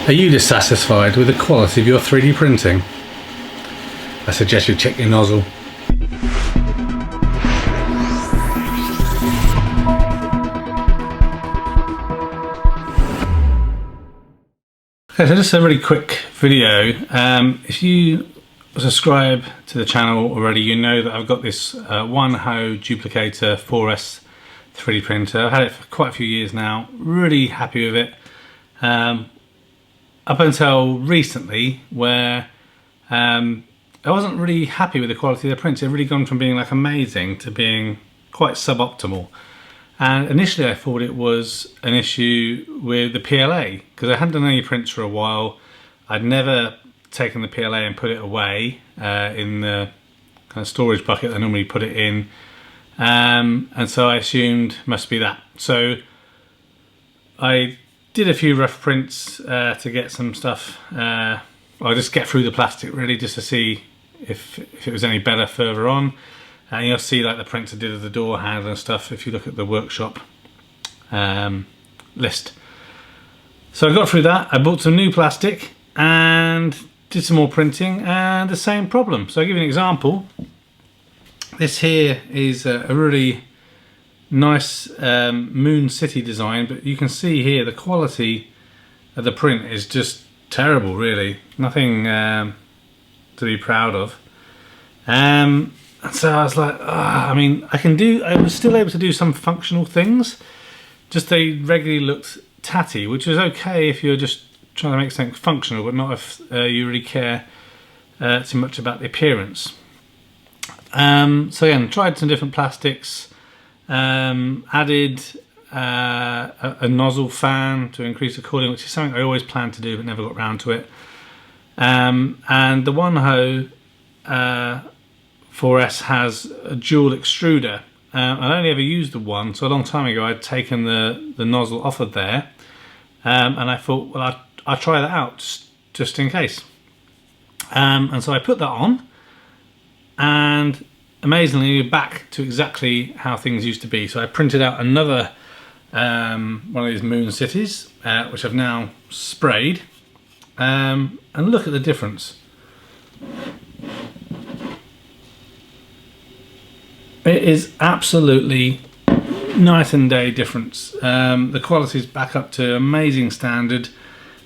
Are you dissatisfied with the quality of your 3D printing? I suggest you check your nozzle. Okay, so just a really quick video. If you subscribe to the channel already, you know that I've got this Wanhao duplicator 4S 3D printer. I've had it for quite a few years now, really happy with it. Up until recently, where I wasn't really happy with the quality of the prints. It had really gone from being like amazing to being quite suboptimal. And initially I thought it was an issue with the PLA, because I hadn't done any prints for a while. I'd never taken the PLA and put it away in the kind of storage bucket I normally put it in. And so I assumed it must be that. So I did a few rough prints to get some stuff. I'll just get through the plastic really, just to see if it was any better further on. And you'll see like the prints I did of the door handle and stuff if you look at the workshop list. So I got through that. I bought some new plastic and did some more printing, and the same problem. So I'll give you an example. This here is a really nice Moon City design, but you can see here the quality of the print is just terrible, really. Nothing to be proud of. And so I was like, I mean, I was still able to do some functional things, just they regularly looked tatty, which was okay if you're just trying to make something functional, but not if you really care too much about the appearance. So again, tried some different plastics, added a nozzle fan to increase the cooling, which is something I always planned to do but never got around to it. And the Wanhao 4S has a dual extruder. I only ever used the one, so a long time ago I'd taken the nozzle off of there, and I thought, well, I'll try that out just in case. And so I put that on, and amazingly we're back to exactly how things used to be. So I printed out another one of these Moon Cities, which I've now sprayed, and look at the difference. It is absolutely night and day difference. The quality is back up to amazing standard,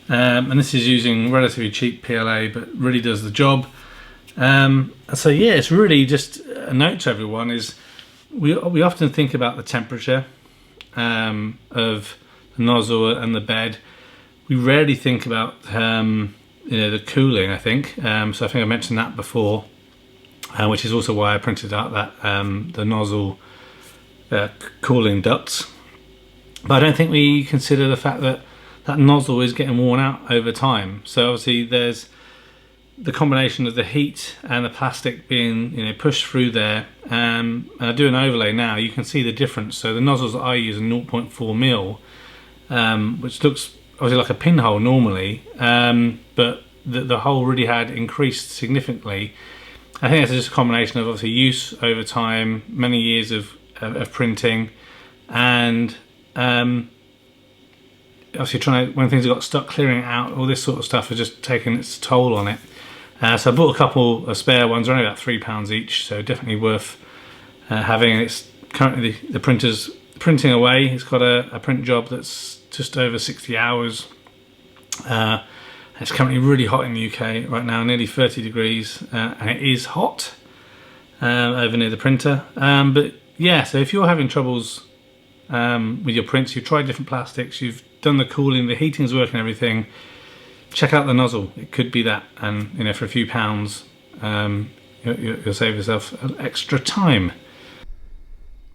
and this is using relatively cheap PLA, but really does the job. So yeah, it's really just a note to everyone is we often think about the temperature of the nozzle and the bed. We rarely think about the cooling, I think. So I think I mentioned that before. Which is also why I printed out that the nozzle cooling ducts. But I don't think we consider the fact that that nozzle is getting worn out over time. So obviously there's the combination of the heat and the plastic being pushed through there. And I do an overlay now, you can see the difference. So the nozzles that I use are 0.4 mil, which looks obviously like a pinhole normally, but the hole really had increased significantly. I think it's just a combination of obviously use over time, many years of printing, and obviously when things got stuck, clearing it out, all this sort of stuff has just taken its toll on it. So I bought a couple of spare ones, they're only about £3 each, so definitely worth having. It's currently the printer's printing away. It's got a print job that's just over 60 hours. It's currently really hot in the UK right now, nearly 30 degrees, and it is hot over near the printer. But yeah, so if you're having troubles with your prints, you've tried different plastics, you've done the cooling, the heating's working, everything, check out the nozzle. It could be that, and for a few pounds, you'll save yourself extra time.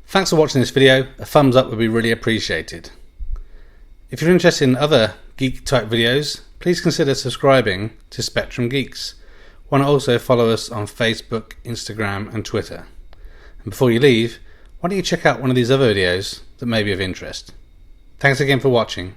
Thanks for watching this video. A thumbs up would be really appreciated. If you're interested in other geek type videos, please consider subscribing to Spectrum Geeks. Why not also follow us on Facebook, Instagram and Twitter. And before you leave, why don't you check out one of these other videos that may be of interest. Thanks again for watching.